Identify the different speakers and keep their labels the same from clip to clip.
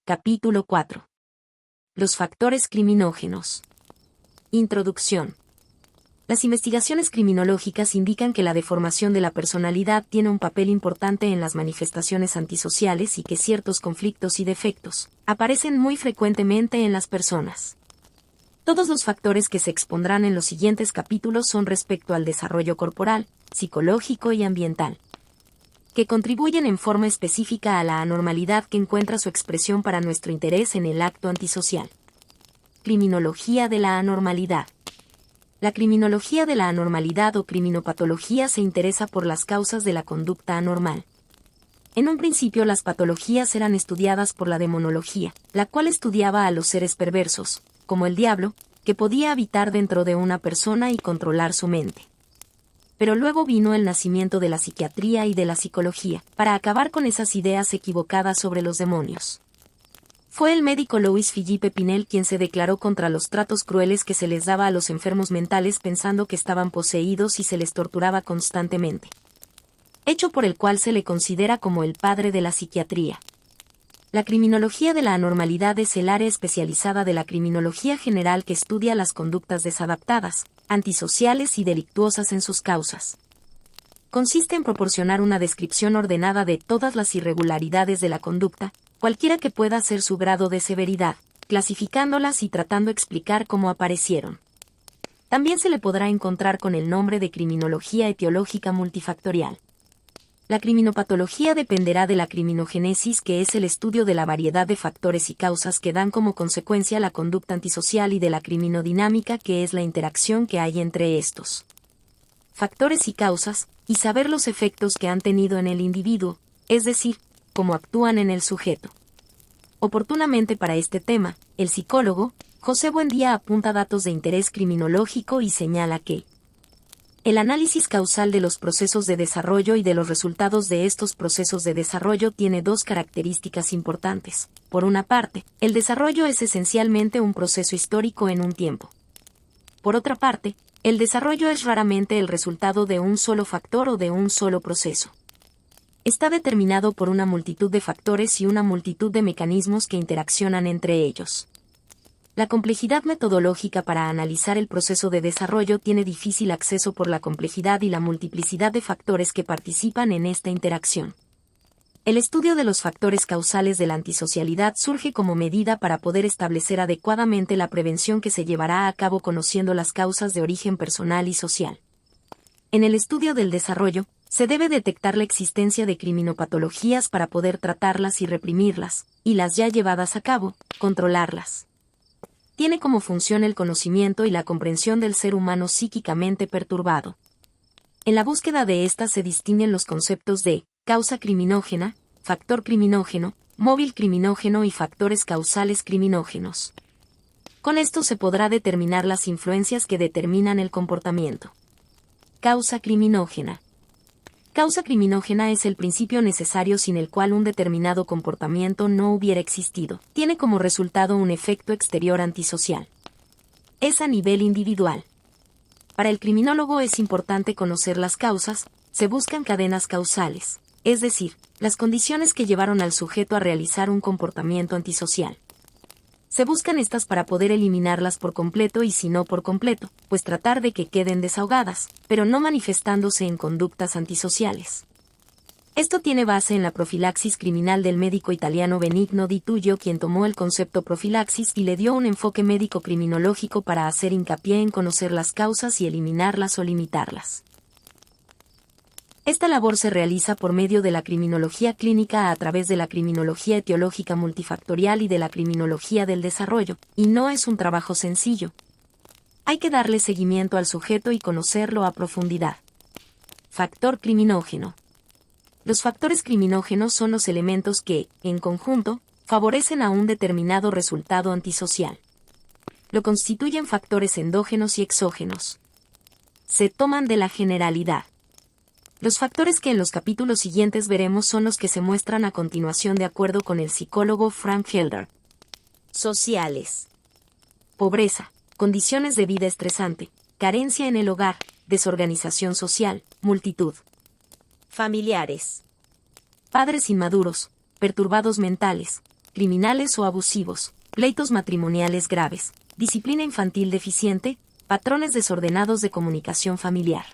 Speaker 1: Capítulo 4. Los factores criminógenos. Introducción. Las investigaciones criminológicas indican que la deformación de la personalidad tiene un papel importante en las manifestaciones antisociales y que ciertos conflictos y defectos aparecen muy frecuentemente en las personas. Todos los factores que se expondrán en los siguientes capítulos son respecto al desarrollo corporal, psicológico y ambiental, que contribuyen en forma específica a la anormalidad que encuentra su expresión para nuestro interés en el acto antisocial. Criminología de la anormalidad. La criminología de la anormalidad o criminopatología se interesa por las causas de la conducta anormal. En un principio las patologías eran estudiadas por la demonología, la cual estudiaba a los seres perversos, como el diablo, que podía habitar dentro de una persona y controlar su mente. Pero luego vino el nacimiento de la psiquiatría y de la psicología, para acabar con esas ideas equivocadas sobre los demonios. Fue el médico Louis Philippe Pinel quien se declaró contra los tratos crueles que se les daba a los enfermos mentales pensando que estaban poseídos y se les torturaba constantemente. Hecho por el cual se le considera como el padre de la psiquiatría. La criminología de la anormalidad es el área especializada de la criminología general que estudia las conductas desadaptadas, antisociales y delictuosas en sus causas. Consiste en proporcionar una descripción ordenada de todas las irregularidades de la conducta, cualquiera que pueda ser su grado de severidad, clasificándolas y tratando de explicar cómo aparecieron. También se le podrá encontrar con el nombre de criminología etiológica multifactorial. La criminopatología dependerá de la criminogénesis, que es el estudio de la variedad de factores y causas que dan como consecuencia la conducta antisocial, y de la criminodinámica, que es la interacción que hay entre estos factores y causas, y saber los efectos que han tenido en el individuo, es decir, cómo actúan en el sujeto. Oportunamente para este tema, el psicólogo José Buendía apunta datos de interés criminológico y señala que el análisis causal de los procesos de desarrollo y de los resultados de estos procesos de desarrollo tiene dos características importantes. Por una parte, el desarrollo es esencialmente un proceso histórico en un tiempo. Por otra parte, el desarrollo es raramente el resultado de un solo factor o de un solo proceso. Está determinado por una multitud de factores y una multitud de mecanismos que interaccionan entre ellos. La complejidad metodológica para analizar el proceso de desarrollo tiene difícil acceso por la complejidad y la multiplicidad de factores que participan en esta interacción. El estudio de los factores causales de la antisocialidad surge como medida para poder establecer adecuadamente la prevención que se llevará a cabo conociendo las causas de origen personal y social. En el estudio del desarrollo, se debe detectar la existencia de criminopatologías para poder tratarlas y reprimirlas, y las ya llevadas a cabo, controlarlas. Tiene como función el conocimiento y la comprensión del ser humano psíquicamente perturbado. En la búsqueda de estas se distinguen los conceptos de causa criminógena, factor criminógeno, móvil criminógeno y factores causales criminógenos. Con esto se podrá determinar las influencias que determinan el comportamiento. Causa criminógena. Causa criminógena es el principio necesario sin el cual un determinado comportamiento no hubiera existido. Tiene como resultado un efecto exterior antisocial. Es a nivel individual. Para el criminólogo es importante conocer las causas. Se buscan cadenas causales, es decir, las condiciones que llevaron al sujeto a realizar un comportamiento antisocial. Se buscan estas para poder eliminarlas por completo y si no por completo, pues tratar de que queden desahogadas, pero no manifestándose en conductas antisociales. Esto tiene base en la profilaxis criminal del médico italiano Benigno Di Tullio, quien tomó el concepto profilaxis y le dio un enfoque médico-criminológico para hacer hincapié en conocer las causas y eliminarlas o limitarlas. Esta labor se realiza por medio de la criminología clínica a través de la criminología etiológica multifactorial y de la criminología del desarrollo, y no es un trabajo sencillo. Hay que darle seguimiento al sujeto y conocerlo a profundidad. Factor criminógeno. Los factores criminógenos son los elementos que, en conjunto, favorecen a un determinado resultado antisocial. Lo constituyen factores endógenos y exógenos. Se toman de la generalidad. Los factores que en los capítulos siguientes veremos son los que se muestran a continuación de acuerdo con el psicólogo Frank Felder. Sociales. Pobreza, condiciones de vida estresante, carencia en el hogar, desorganización social, multitud. Familiares. Padres inmaduros, perturbados mentales, criminales o abusivos, pleitos matrimoniales graves, disciplina infantil deficiente, patrones desordenados de comunicación familiar.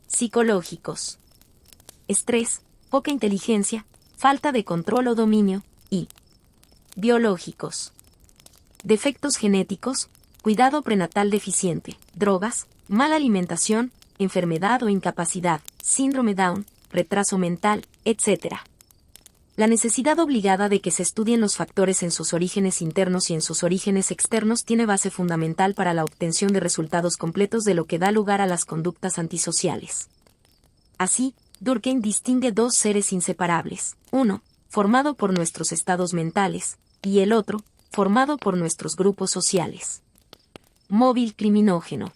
Speaker 1: Psicológicos. Estrés, poca inteligencia, falta de control o dominio, y biológicos. Defectos genéticos, cuidado prenatal deficiente, drogas, mala alimentación, enfermedad o incapacidad, síndrome Down, retraso mental, etc. La necesidad obligada de que se estudien los factores en sus orígenes internos y en sus orígenes externos tiene base fundamental para la obtención de resultados completos de lo que da lugar a las conductas antisociales. Así, Durkheim distingue dos seres inseparables, uno, formado por nuestros estados mentales, y el otro, formado por nuestros grupos sociales. Móvil criminógeno.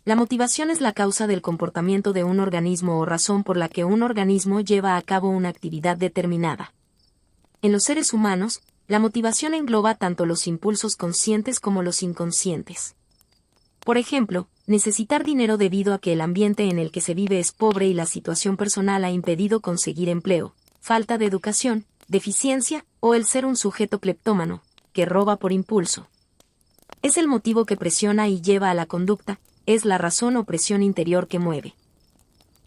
Speaker 1: La motivación es la causa del comportamiento de un organismo o razón por la que un organismo lleva a cabo una actividad determinada. En los seres humanos, la motivación engloba tanto los impulsos conscientes como los inconscientes. Por ejemplo, necesitar dinero debido a que el ambiente en el que se vive es pobre y la situación personal ha impedido conseguir empleo, falta de educación, deficiencia, o el ser un sujeto cleptómano, que roba por impulso. Es el motivo que presiona y lleva a la conducta, es la razón o presión interior que mueve.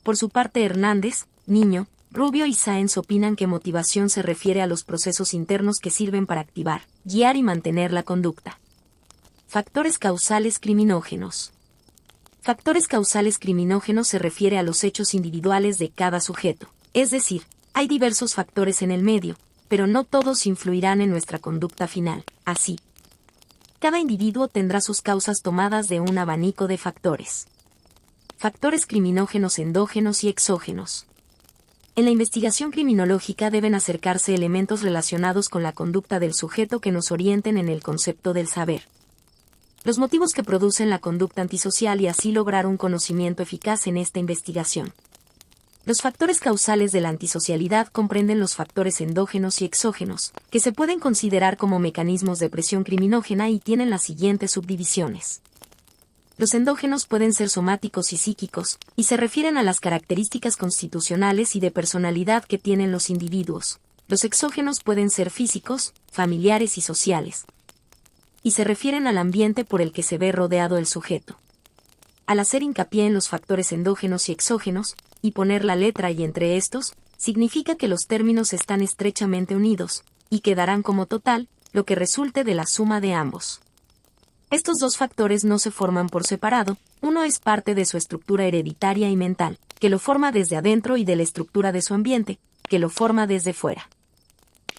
Speaker 1: Por su parte Hernández, Niño, Rubio y Sáenz opinan que motivación se refiere a los procesos internos que sirven para activar, guiar y mantener la conducta. Factores causales criminógenos. Factores causales criminógenos se refiere a los hechos individuales de cada sujeto, es decir, hay diversos factores en el medio, pero no todos influirán en nuestra conducta final. Así, cada individuo tendrá sus causas tomadas de un abanico de factores. Factores criminógenos endógenos y exógenos. En la investigación criminológica deben acercarse elementos relacionados con la conducta del sujeto que nos orienten en el concepto del saber. Los motivos que producen la conducta antisocial y así lograr un conocimiento eficaz en esta investigación. Los factores causales de la antisocialidad comprenden los factores endógenos y exógenos, que se pueden considerar como mecanismos de presión criminógena y tienen las siguientes subdivisiones. Los endógenos pueden ser somáticos y psíquicos, y se refieren a las características constitucionales y de personalidad que tienen los individuos. Los exógenos pueden ser físicos, familiares y sociales, y se refieren al ambiente por el que se ve rodeado el sujeto. Al hacer hincapié en los factores endógenos y exógenos, y poner la letra y entre estos, significa que los términos están estrechamente unidos, y que darán como total, lo que resulte de la suma de ambos. Estos dos factores no se forman por separado, uno es parte de su estructura hereditaria y mental, que lo forma desde adentro y de la estructura de su ambiente, que lo forma desde fuera.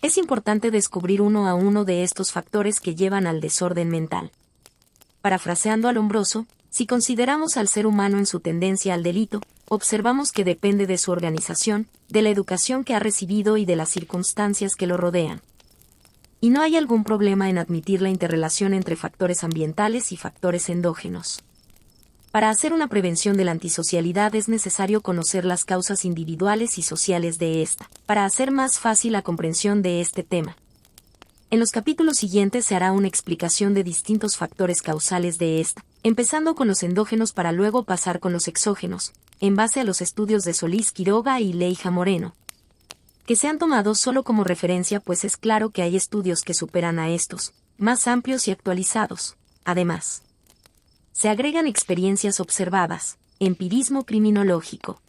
Speaker 1: Es importante descubrir uno a uno de estos factores que llevan al desorden mental. Parafraseando a Lombroso, si consideramos al ser humano en su tendencia al delito, observamos que depende de su organización, de la educación que ha recibido y de las circunstancias que lo rodean. Y no hay algún problema en admitir la interrelación entre factores ambientales y factores endógenos. Para hacer una prevención de la antisocialidad es necesario conocer las causas individuales y sociales de esta, para hacer más fácil la comprensión de este tema. En los capítulos siguientes se hará una explicación de distintos factores causales de esta, empezando con los endógenos para luego pasar con los exógenos, en base a los estudios de Solís Quiroga y Leija Moreno, que se han tomado solo como referencia pues es claro que hay estudios que superan a estos, más amplios y actualizados. Además, se agregan experiencias observadas, empirismo criminológico,